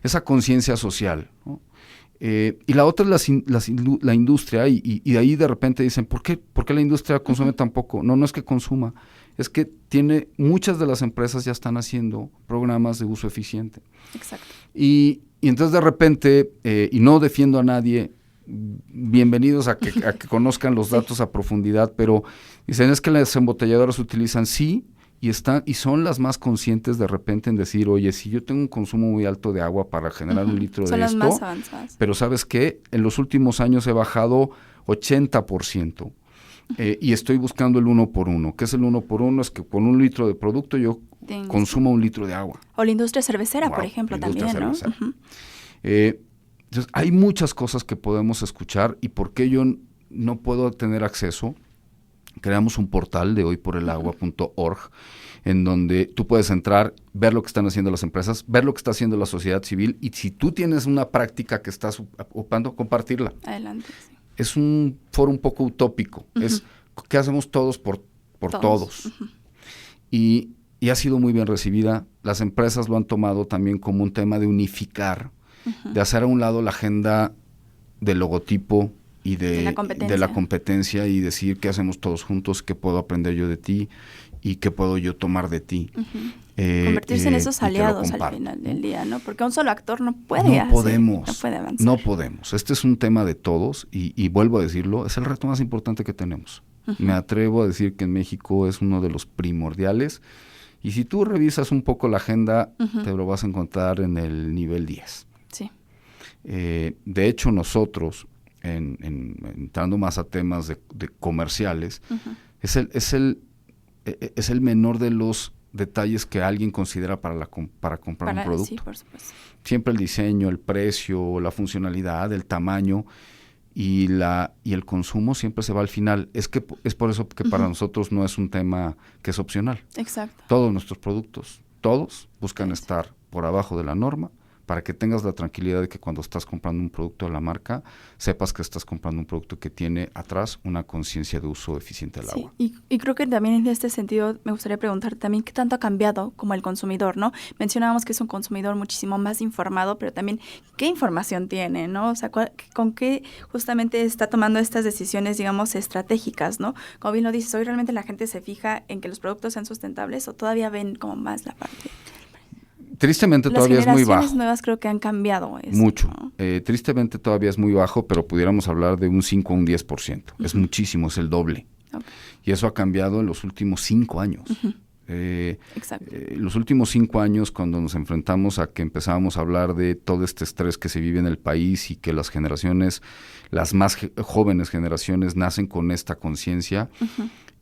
esa conciencia social, ¿no? Y la otra es la industria y de ahí de repente dicen, ¿por qué la industria consume tan poco? No es que consuma, es que muchas de las empresas ya están haciendo programas de uso eficiente. Exacto. Y entonces de repente, y no defiendo a nadie, bienvenidos a que conozcan los datos a profundidad, pero dicen es que las embotelladoras utilizan y son las más conscientes de repente en decir, oye, si yo tengo un consumo muy alto de agua para generar un litro son de esto, más avanzadas. Pero ¿sabes qué? En los últimos años he bajado 80%. Y estoy buscando el 1 por 1. ¿Qué es el 1 por 1? Es que con un litro de producto yo consumo un litro de agua. O la industria cervecera, por ejemplo, también, ¿no? Entonces, hay muchas cosas que podemos escuchar y por qué yo no puedo tener acceso. Creamos un portal de hoyporelagua.org en donde tú puedes entrar, ver lo que están haciendo las empresas, ver lo que está haciendo la sociedad civil y si tú tienes una práctica que estás ocupando, compartirla. Adelante. Sí. Es un foro un poco utópico. Es ¿qué hacemos todos por todos? Y ha sido muy bien recibida. Las empresas lo han tomado también como un tema de unificar, de hacer a un lado la agenda del logotipo y de la competencia y decir qué hacemos todos juntos, qué puedo aprender yo de ti y qué puedo yo tomar de ti. Convertirse en esos aliados al final del día, ¿no? Porque un solo actor no puede no podemos avanzar. No podemos. Este es un tema de todos y vuelvo a decirlo, es el reto más importante que tenemos. Me atrevo a decir que en México es uno de los primordiales y si tú revisas un poco la agenda, te lo vas a encontrar en el nivel 10. Sí. De hecho, nosotros, entrando más a temas de comerciales, es el menor de los detalles que alguien considera para comprar un producto. Sí, por supuesto. Siempre el diseño, el precio, la funcionalidad, el tamaño y el consumo siempre se va al final. Es por eso que para nosotros no es un tema que es opcional. Exacto. Todos nuestros productos, todos buscan estar por abajo de la norma, para que tengas la tranquilidad de que cuando estás comprando un producto de la marca, sepas que estás comprando un producto que tiene atrás una conciencia de uso eficiente del agua. Y creo que también en este sentido me gustaría preguntar también qué tanto ha cambiado como el consumidor, ¿no? Mencionábamos que es un consumidor muchísimo más informado, pero también qué información tiene, ¿no? O sea, con qué justamente está tomando estas decisiones, digamos, estratégicas, ¿no? Como bien lo dices, hoy realmente la gente se fija en que los productos sean sustentables o todavía ven como más la parte... Tristemente todavía es muy bajo. Las generaciones nuevas creo que han cambiado eso. Mucho. ¿No? Tristemente todavía es muy bajo, pero pudiéramos hablar de un 5 o un 10%. Es muchísimo, es el doble. Okay. Y eso ha cambiado en los últimos 5 años. Exacto. Los últimos 5 años, cuando nos enfrentamos a que empezábamos a hablar de todo este estrés que se vive en el país y que las generaciones, las más jóvenes generaciones, nacen con esta conciencia,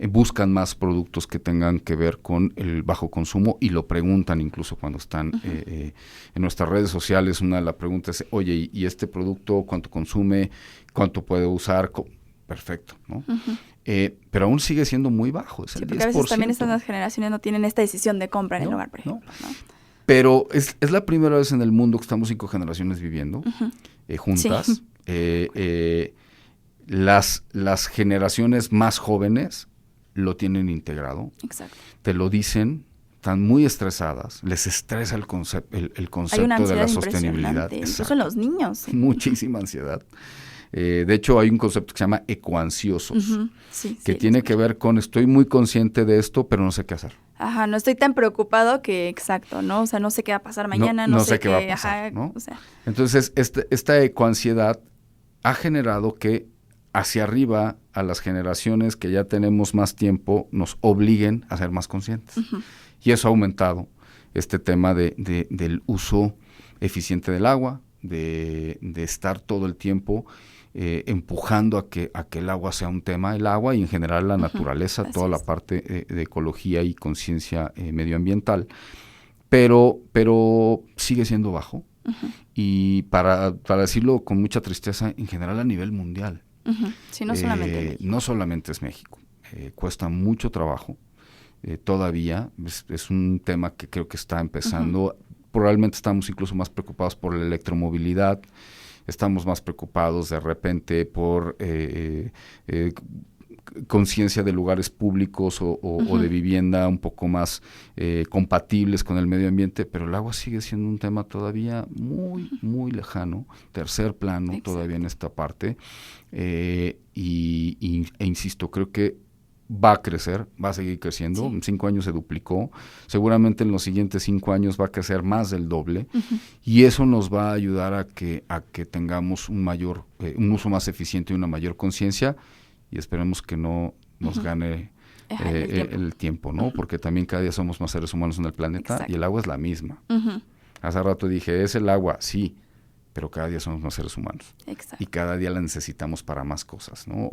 buscan más productos que tengan que ver con el bajo consumo y lo preguntan incluso cuando están en nuestras redes sociales. Una de las preguntas es, oye, ¿y este producto cuánto consume? ¿Cuánto puede usar? Perfecto, ¿no? Pero aún sigue siendo muy bajo, es el 10%. Porque a veces también estas nuevas generaciones no tienen esta decisión de compra en el hogar, por ejemplo. ¿No? Pero es la primera vez en el mundo que estamos 5 generaciones viviendo juntas. Sí. Las generaciones más jóvenes lo tienen integrado. Exacto. Te lo dicen, están muy estresadas, les estresa el concepto de la sostenibilidad. Incluso en los niños. Sí. Muchísima ansiedad. De hecho, hay un concepto que se llama ecoansiosos, que tiene que ver con estoy muy consciente de esto, pero no sé qué hacer. Ajá, no estoy tan preocupado que, exacto, ¿no? O sea, no sé qué va a pasar mañana, no sé qué va a pasar, ¿no? O sea. Entonces, esta ecoansiedad ha generado que hacia arriba a las generaciones que ya tenemos más tiempo nos obliguen a ser más conscientes. Y eso ha aumentado este tema del uso eficiente del agua, de estar todo el tiempo empujando a que el agua sea un tema, el agua y en general la naturaleza, toda la parte de ecología y conciencia medioambiental, pero sigue siendo bajo y para decirlo con mucha tristeza, en general a nivel mundial. Sí, no solamente México. No solamente es México, cuesta mucho trabajo, todavía es un tema que creo que está empezando. Probablemente estamos incluso más preocupados por la electromovilidad, estamos más preocupados de repente por conciencia de lugares públicos o de vivienda un poco más compatibles con el medio ambiente, pero el agua sigue siendo un tema todavía muy, muy lejano, tercer plano. Exacto. Todavía en esta parte, e insisto, creo que va a crecer, va a seguir creciendo. En 5 años se duplicó. Seguramente en los siguientes 5 años va a crecer más del doble. Y eso nos va a ayudar a que tengamos un uso más eficiente y una mayor conciencia. Y esperemos que no nos gane el tiempo, ¿no? Porque también cada día somos más seres humanos en el planeta. Exacto. Y el agua es la misma. Hace rato dije, es el agua, sí, pero cada día somos más seres humanos. Exacto. Y cada día la necesitamos para más cosas, ¿no?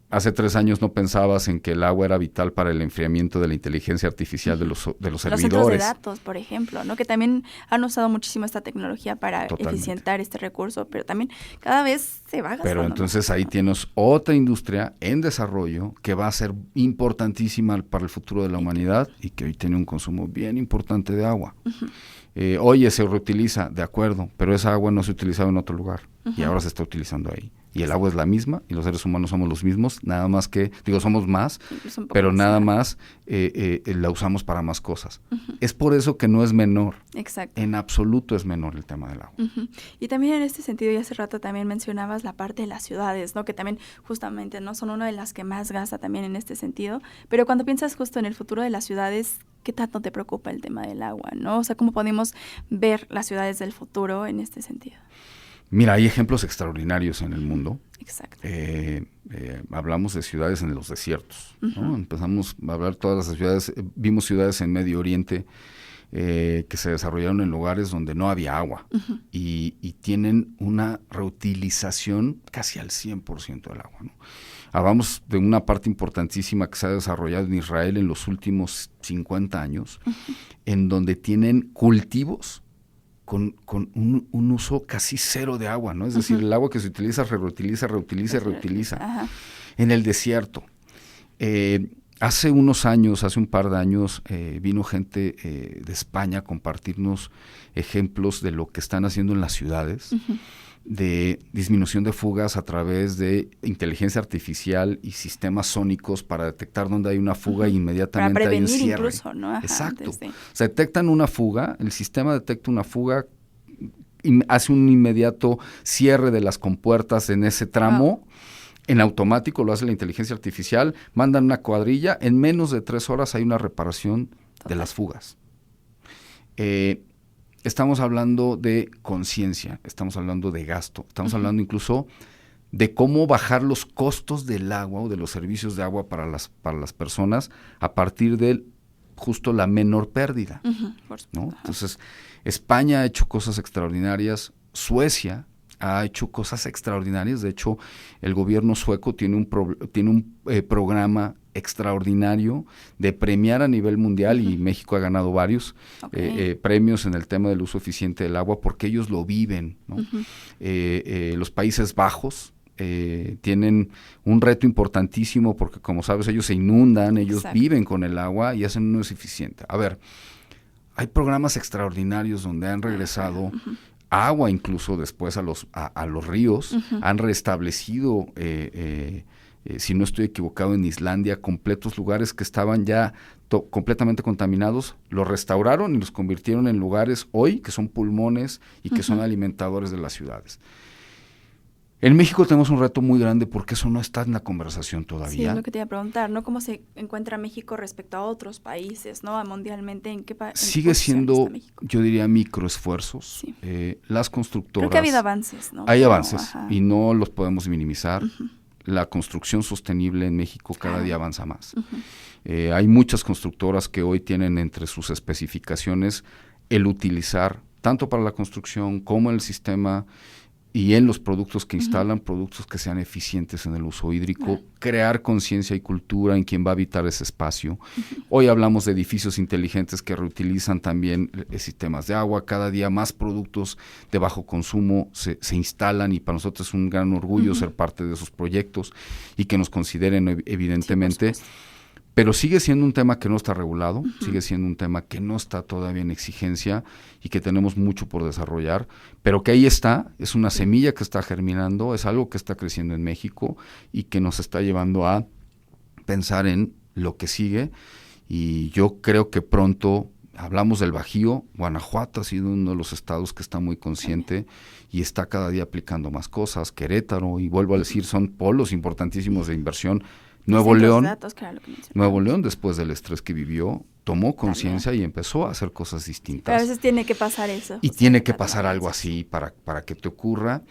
Hace 3 años no pensabas en que el agua era vital para el enfriamiento de la inteligencia artificial de los servidores. Los centros de datos, por ejemplo, ¿no? Que también han usado muchísimo esta tecnología para eficientar este recurso, pero también cada vez se va gastando. Pero entonces ahí tienes otra industria en desarrollo que va a ser importantísima para el futuro de la humanidad y que hoy tiene un consumo bien importante de agua. Oye, se reutiliza, de acuerdo, pero esa agua no se utilizaba en otro lugar y ahora se está utilizando ahí. Y el agua es la misma y los seres humanos somos los mismos, nada más que, somos más, pero nada más la usamos para más cosas. Es por eso que no es menor. Exacto. En absoluto es menor el tema del agua. Y también en este sentido, y hace rato también mencionabas la parte de las ciudades, ¿no? Que también justamente no son una de las que más gasta también en este sentido, pero cuando piensas justo en el futuro de las ciudades, ¿qué tanto te preocupa el tema del agua, no? O sea, ¿cómo podemos ver las ciudades del futuro en este sentido? Mira, hay ejemplos extraordinarios en el mundo. Exacto. Hablamos de ciudades en los desiertos, ¿no? Empezamos a hablar todas las ciudades, vimos ciudades en Medio Oriente que se desarrollaron en lugares donde no había agua y tienen una reutilización casi al 100% del agua, ¿no? Hablamos de una parte importantísima que se ha desarrollado en Israel en los últimos 50 años, en donde tienen cultivos con un uso casi cero de agua, ¿no? Es decir, el agua que se utiliza, reutiliza. En el desierto. Hace un par de años, vino gente de España a compartirnos ejemplos de lo que están haciendo en las ciudades, de disminución de fugas a través de inteligencia artificial y sistemas sónicos para detectar dónde hay una fuga e inmediatamente hay un cierre. Incluso, ¿no? Ajá, exacto. Se detectan una fuga, el sistema detecta una fuga, hace un inmediato cierre de las compuertas en ese tramo. En automático lo hace la inteligencia artificial, mandan una cuadrilla, en menos de 3 horas hay una reparación de las fugas. Estamos hablando de conciencia, estamos hablando de gasto, estamos hablando incluso de cómo bajar los costos del agua o de los servicios de agua para las personas a partir de justo la menor pérdida, Por supuesto. ¿no? Entonces, España ha hecho cosas extraordinarias, Suecia ha hecho cosas extraordinarias. De hecho, el gobierno sueco tiene un programa extraordinario de premiar a nivel mundial, y México ha ganado varios premios en el tema del uso eficiente del agua, porque ellos lo viven, ¿no? Los Países Bajos tienen un reto importantísimo, porque como sabes, ellos se inundan, ellos viven con el agua y hacen un uso eficiente. A ver, hay programas extraordinarios donde han regresado agua, incluso después a los ríos, han restablecido, si no estoy equivocado, en Islandia, completos lugares que estaban ya completamente contaminados, los restauraron y los convirtieron en lugares hoy que son pulmones y que son alimentadores de las ciudades. En México tenemos un reto muy grande porque eso no está en la conversación todavía. Sí, es lo que te iba a preguntar, ¿no? ¿Cómo se encuentra México respecto a otros países, ¿no? Mundialmente, ¿en qué sigue siendo, yo diría, microesfuerzos. Sí. Las constructoras... Creo que ha habido avances, ¿no? Hay avances y no los podemos minimizar. La construcción sostenible en México cada día avanza más. Hay muchas constructoras que hoy tienen entre sus especificaciones el utilizar, tanto para la construcción como en el sistema y en los productos que instalan, productos que sean eficientes en el uso hídrico, crear conciencia y cultura en quien va a habitar ese espacio. Hoy hablamos de edificios inteligentes que reutilizan también sistemas de agua. Cada día más productos de bajo consumo se instalan, y para nosotros es un gran orgullo ser parte de esos proyectos y que nos consideren, evidentemente. Sí, pero sigue siendo un tema que no está regulado, sigue siendo un tema que no está todavía en exigencia y que tenemos mucho por desarrollar, pero que ahí está, es una semilla que está germinando, es algo que está creciendo en México y que nos está llevando a pensar en lo que sigue. Y yo creo que pronto, hablamos del Bajío, Guanajuato ha sido uno de los estados que está muy consciente y está cada día aplicando más cosas. Querétaro, y vuelvo a decir, son polos importantísimos de inversión. Nuevo León, después del estrés que vivió, tomó conciencia y empezó a hacer cosas distintas. Pero a veces tiene que pasar eso. Y tiene que pasar algo así para que te ocurra.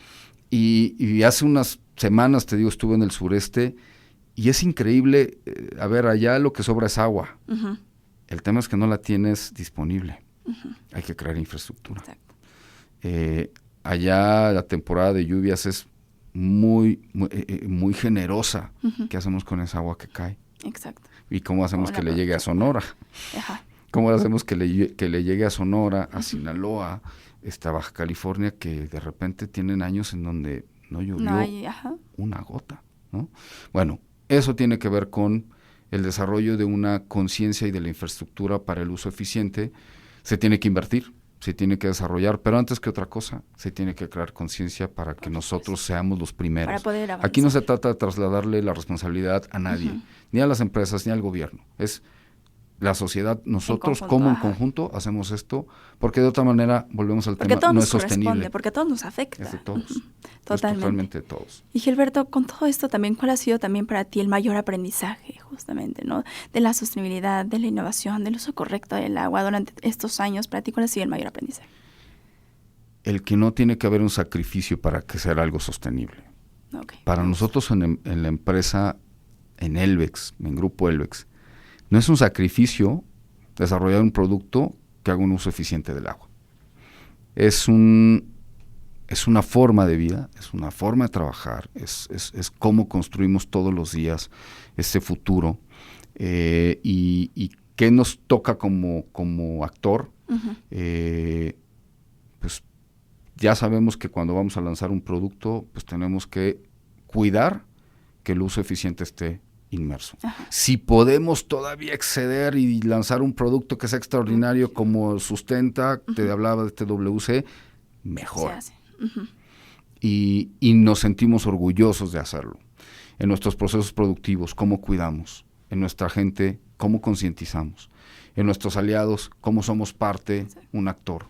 Y hace unas semanas, te digo, estuve en el sureste y es increíble. A ver, allá lo que sobra es agua. El tema es que no la tienes disponible. Hay que crear infraestructura. Allá la temporada de lluvias es muy generosa. ¿Qué hacemos con esa agua que cae? Exacto. ¿Y cómo hacemos que le llegue a Sonora? ¿Cómo hacemos que le llegue a Sonora, a Sinaloa, Baja California, que de repente tienen años en donde no llovió una gota, ¿no? Bueno, eso tiene que ver con el desarrollo de una conciencia y de la infraestructura para el uso eficiente. Se tiene que invertir, se tiene que desarrollar, pero antes que otra cosa, se tiene que crear conciencia para que nosotros seamos los primeros. Para poder avanzar. Aquí no se trata de trasladarle la responsabilidad a nadie, ni a las empresas, ni al gobierno. Es la sociedad, nosotros en conjunto hacemos esto, porque de otra manera, volvemos al tema, no es sostenible. Porque a todos nos afecta. Es de todos. Totalmente. Es totalmente de todos. Y Gilberto, con todo esto también, ¿cuál ha sido también para ti el mayor aprendizaje, justamente, ¿no? De la sostenibilidad, de la innovación, del uso correcto del agua durante estos años? Para ti, ¿cuál ha sido el mayor aprendizaje? El que no tiene que haber un sacrificio para que sea algo sostenible. Para nosotros en la empresa, en Elvex, en Grupo Elvex, no es un sacrificio desarrollar un producto que haga un uso eficiente del agua. Es una forma de vida, es una forma de trabajar, es cómo construimos todos los días ese futuro. Y qué nos toca como actor. Pues ya sabemos que cuando vamos a lanzar un producto, pues tenemos que cuidar que el uso eficiente esté inmerso. Si podemos todavía exceder y lanzar un producto que sea extraordinario como Sustenta, te hablaba de este WC, mejor. Y nos sentimos orgullosos de hacerlo. En nuestros procesos productivos, cómo cuidamos. En nuestra gente, cómo concientizamos. En nuestros aliados, cómo somos parte, un actor.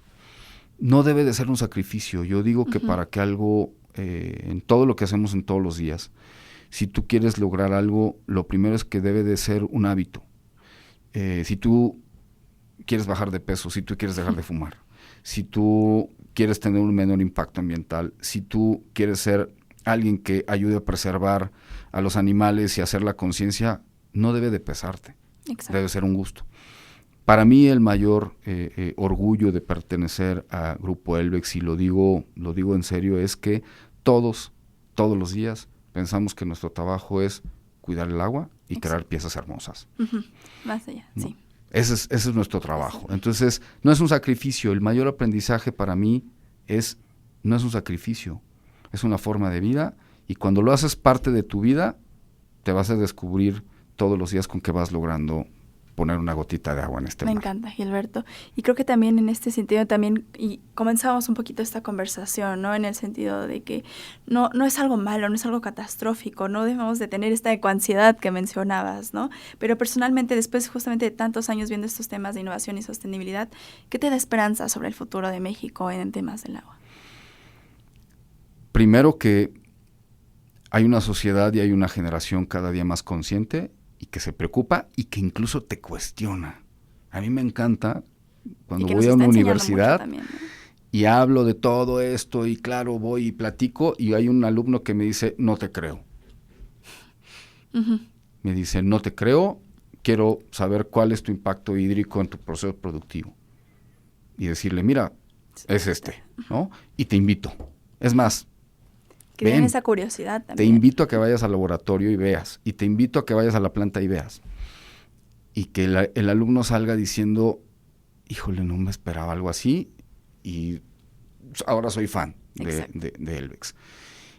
No debe de ser un sacrificio. Yo digo que para que algo, en todo lo que hacemos en todos los días, si tú quieres lograr algo, lo primero es que debe de ser un hábito. Si tú quieres bajar de peso, si tú quieres dejar de fumar, si tú quieres tener un menor impacto ambiental, si tú quieres ser alguien que ayude a preservar a los animales y hacer la conciencia, no debe de pesarte. Exacto. Debe ser un gusto. Para mí el mayor orgullo de pertenecer a Grupo Elbex, y lo digo en serio, es que todos los días pensamos que nuestro trabajo es cuidar el agua y crear piezas hermosas. Más allá, ¿no? sí. Ese es nuestro trabajo. Entonces, no es un sacrificio. El mayor aprendizaje para mí no es un sacrificio, es una forma de vida, y cuando lo haces parte de tu vida, te vas a descubrir todos los días con que vas logrando poner una gotita de agua en este mar. Me encanta, Gilberto. Y creo que también en este sentido y comenzamos un poquito esta conversación, ¿no? En el sentido de que no es algo malo, no es algo catastrófico, no debemos de tener esta ecoansiedad que mencionabas, ¿no? Pero personalmente, después justamente de tantos años viendo estos temas de innovación y sostenibilidad, ¿qué te da esperanza sobre el futuro de México en temas del agua? Primero, que hay una sociedad y hay una generación cada día más consciente y que se preocupa y que incluso te cuestiona. A mí me encanta cuando voy a una universidad también, ¿no? Y hablo de todo esto y claro, voy y platico y hay un alumno que me dice, no te creo. Me dice, no te creo, quiero saber cuál es tu impacto hídrico en tu proceso productivo. Y decirle, mira, es este, ¿no? Y te invito. Es más, que tienen esa curiosidad también. Te invito a que vayas al laboratorio y veas, y te invito a que vayas a la planta y veas. Y que el alumno salga diciendo, híjole, no me esperaba algo así, y ahora soy fan de Elbex.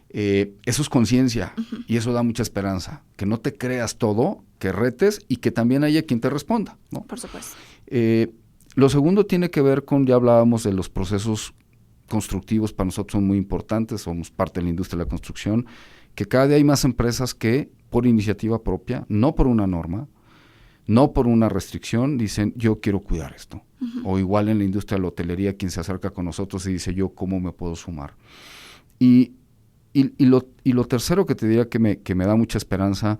Eso es conciencia, y eso da mucha esperanza. Que no te creas todo, que retes, y que también haya quien te responda, ¿no? Por supuesto. Lo segundo tiene que ver con, ya hablábamos de los procesos constructivos, para nosotros son muy importantes, somos parte de la industria de la construcción, que cada día hay más empresas que por iniciativa propia, no por una norma, no por una restricción, dicen yo quiero cuidar esto. O igual en la industria de la hotelería, quien se acerca con nosotros y dice yo cómo me puedo sumar. Y lo tercero que te diría que me da mucha esperanza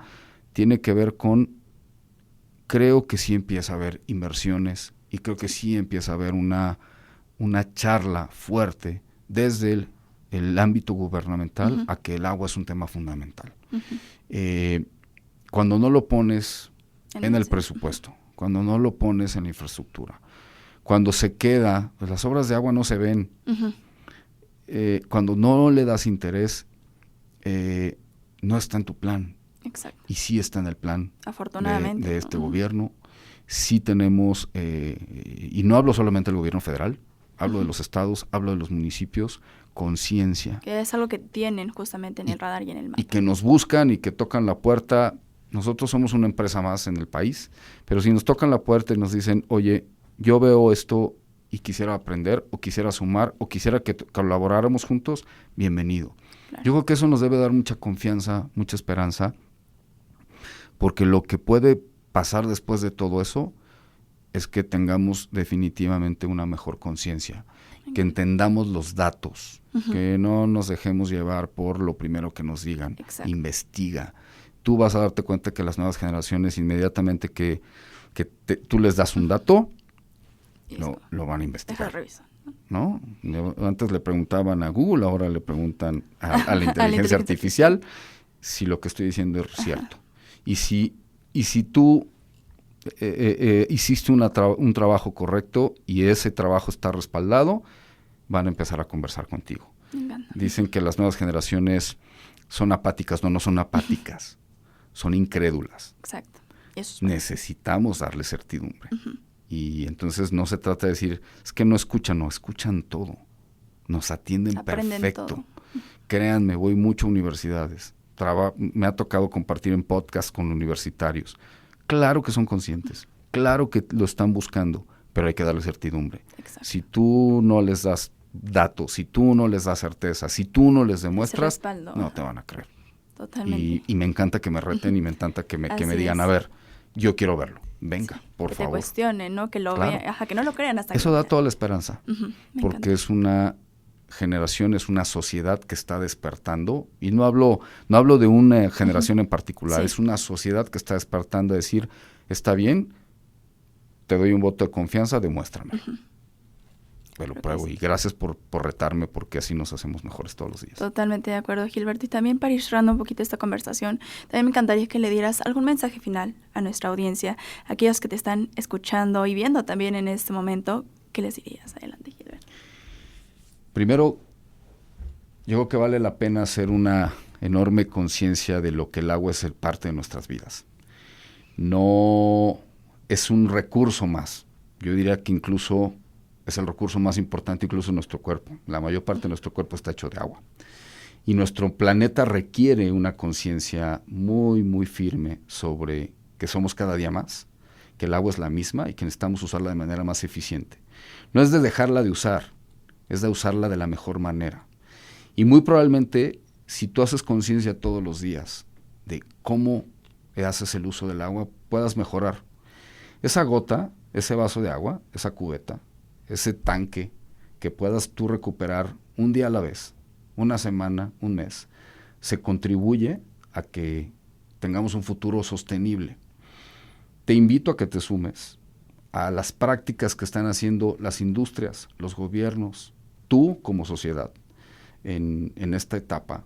tiene que ver con, creo que sí empieza a haber inversiones y creo que sí empieza a haber una charla fuerte desde el ámbito gubernamental a que el agua es un tema fundamental. Cuando no lo pones en el presupuesto, cuando no lo pones en la infraestructura, cuando se queda, pues las obras de agua no se ven, cuando no le das interés, no está en tu plan. Exacto. Y sí está en el plan afortunadamente, de este gobierno. Sí tenemos, y no hablo solamente del gobierno federal, hablo de los estados, hablo de los municipios, conciencia. Que es algo que tienen justamente en el radar y en el mapa. Y que nos buscan y que tocan la puerta. Nosotros somos una empresa más en el país, pero si nos tocan la puerta y nos dicen, oye, yo veo esto y quisiera aprender, o quisiera sumar, o quisiera que colaboráramos juntos, bienvenido. Claro. Yo creo que eso nos debe dar mucha confianza, mucha esperanza, porque lo que puede pasar después de todo eso es que tengamos definitivamente una mejor conciencia, que entendamos los datos, que no nos dejemos llevar por lo primero que nos digan. Exacto. Investiga. Tú vas a darte cuenta que las nuevas generaciones, inmediatamente que tú les das un dato, lo van a investigar. ¿No? Antes le preguntaban a Google, ahora le preguntan a la inteligencia artificial si lo que estoy diciendo es cierto. Y si tú hiciste un trabajo correcto y ese trabajo está respaldado, van a empezar a conversar contigo. Dicen que las nuevas generaciones son apáticas. No son apáticas, son incrédulas. Exacto. Necesitamos darle certidumbre. Y entonces no se trata de decir, es que no escuchan todo. Nos atienden perfecto. Todo. Créanme, voy mucho a universidades. Me ha tocado compartir en podcast con universitarios. Claro que son conscientes, claro que lo están buscando, pero hay que darle certidumbre. Exacto. Si tú no les das datos, si tú no les das certeza, si tú no les demuestras, no te van a creer. Totalmente. Y me encanta que me reten y me encanta que me digan, a ver, yo quiero verlo, venga, por favor. Que te cuestionen, ¿no? Que lo vean, que no lo crean hasta eso da toda la esperanza, porque es una generación, es una sociedad que está despertando, y no hablo de una generación en particular, es una sociedad que está despertando a decir, está bien, te doy un voto de confianza, demuéstramelo. Te lo Creo que pruebo. sí. Y gracias por retarme, porque así nos hacemos mejores todos los días. Totalmente de acuerdo, Gilberto. Y también para ir cerrando un poquito esta conversación, también me encantaría que le dieras algún mensaje final a nuestra audiencia, a aquellos que te están escuchando y viendo también en este momento. ¿Qué les dirías? Adelante, Gilberto. Primero, yo creo que vale la pena hacer una enorme conciencia de lo que el agua es parte de nuestras vidas. No es un recurso más. Yo diría que incluso es el recurso más importante incluso en nuestro cuerpo. La mayor parte de nuestro cuerpo está hecho de agua. Y nuestro planeta requiere una conciencia muy, muy firme sobre que somos cada día más, que el agua es la misma y que necesitamos usarla de manera más eficiente. No es de dejarla de usar, es de usarla de la mejor manera. Y muy probablemente, si tú haces conciencia todos los días de cómo haces el uso del agua, puedas mejorar. Esa gota, ese vaso de agua, esa cubeta, ese tanque que puedas tú recuperar un día a la vez, una semana, un mes, se contribuye a que tengamos un futuro sostenible. Te invito a que te sumes a las prácticas que están haciendo las industrias, los gobiernos, tú como sociedad en esta etapa.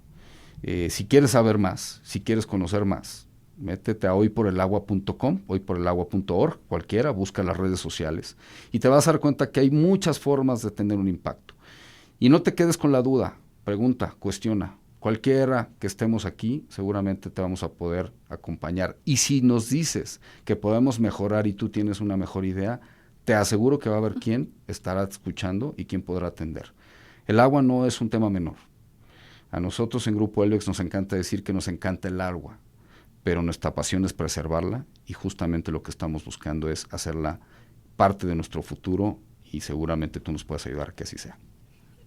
Si quieres saber más, si quieres conocer más, métete a hoyporelagua.com, hoyporelagua.org, cualquiera, busca las redes sociales y te vas a dar cuenta que hay muchas formas de tener un impacto. Y no te quedes con la duda, pregunta, cuestiona. Cualquiera que estemos aquí, seguramente te vamos a poder acompañar. Y si nos dices que podemos mejorar y tú tienes una mejor idea, te aseguro que va a haber quien estará escuchando y quien podrá atender. El agua no es un tema menor. A nosotros en Grupo Elvex nos encanta decir que nos encanta el agua, pero nuestra pasión es preservarla y justamente lo que estamos buscando es hacerla parte de nuestro futuro y seguramente tú nos puedes ayudar a que así sea.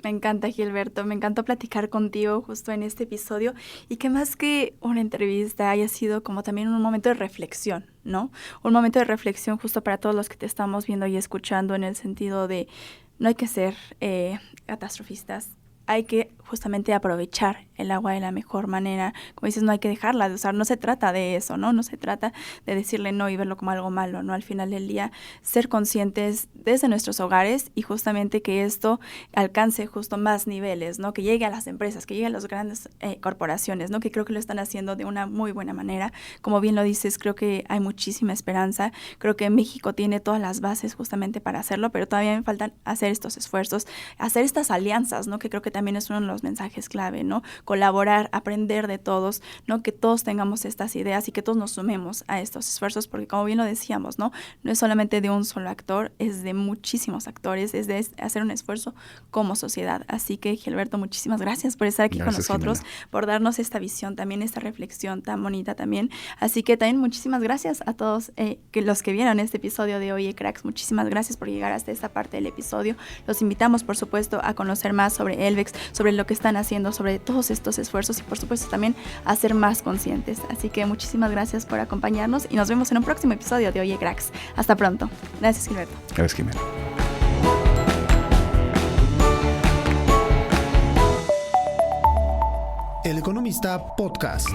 Me encanta, Gilberto, me encantó platicar contigo justo en este episodio y que más que una entrevista haya sido como también un momento de reflexión, ¿no? Un momento de reflexión justo para todos los que te estamos viendo y escuchando en el sentido de no hay que ser catastrofistas. Hay que justamente aprovechar el agua de la mejor manera. Como dices, no hay que dejarla de usar. No se trata de eso, ¿no? No se trata de decirle no y verlo como algo malo, ¿no? Al final del día, ser conscientes desde nuestros hogares y justamente que esto alcance justo más niveles, ¿no? Que llegue a las empresas, que llegue a las grandes corporaciones, ¿no? Que creo que lo están haciendo de una muy buena manera. Como bien lo dices, creo que hay muchísima esperanza. Creo que México tiene todas las bases justamente para hacerlo, pero todavía me faltan hacer estos esfuerzos, hacer estas alianzas, ¿no? Que creo que también es uno de los mensajes clave, ¿no? Colaborar, aprender de todos, ¿no? Que todos tengamos estas ideas y que todos nos sumemos a estos esfuerzos, porque como bien lo decíamos, ¿no? No es solamente de un solo actor, es de muchísimos actores, es de hacer un esfuerzo como sociedad. Así que, Gilberto, muchísimas gracias por estar aquí Gracias, con nosotros, Jimena, por darnos esta visión también, esta reflexión tan bonita también. Así que también muchísimas gracias a todos los que vieron este episodio de Oye Cracks. Muchísimas gracias por llegar hasta esta parte del episodio. Los invitamos, por supuesto, a conocer más sobre Elvex, sobre lo que están haciendo, sobre todos estos esfuerzos y por supuesto también a ser más conscientes. Así que muchísimas gracias por acompañarnos y nos vemos en un próximo episodio de Oye Cracks. Hasta pronto. Gracias, Gilberto. Gracias, Jimena. El Economista Podcast.